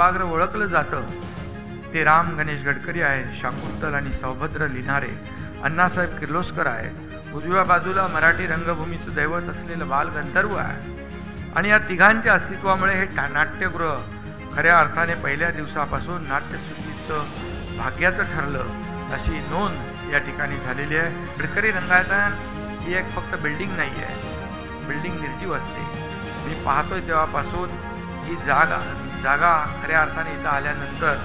सभागृह ओळखलं जातं ते राम गणेश गडकरी आहे, शाकुंतल आणि सौभद्र लिहिणारे अण्णासाहेब किर्लोस्कर आहे, उजव्या बाजूला मराठी रंगभूमीचं दैवत असलेलं बाल गंधर्व आहे. आणि या तिघांच्या अस्तित्वामुळे हे नाट्यगृह खऱ्या अर्थाने पहिल्या दिवसापासून नाट्यसृष्टीचं भाग्याचं ठरलं अशी नोंद या ठिकाणी झालेली आहे. गडकरी रंगायतन ही एक फक्त बिल्डिंग नाही आहे, बिल्डिंग निर्जीव असते. मी पाहतोय तेव्हापासून ही जागा खऱ्या अर्थाने इथं आल्यानंतर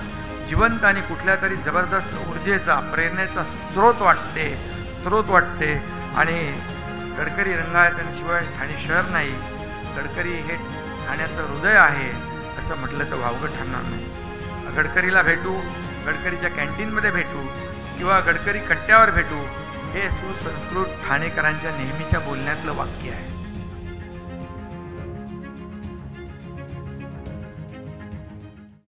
जिवंत आणि कुठल्या तरी जबरदस्त ऊर्जेचा प्रेरणेचा स्रोत वाटते. आणि गडकरी रंगायतनशिवाय ठाणे शहर नाही, गडकरी हे ठाण्याचं हृदय आहे असं म्हटलं तर वावगं ठरणार नाही. गडकरीला भेटू, गडकरीच्या कॅन्टीनमध्ये भेटू किंवा गडकरी कट्ट्यावर भेटू हे सुसंस्कृत ठाणेकरांच्या नेहमीच्या बोलण्यातलं वाक्य आहे.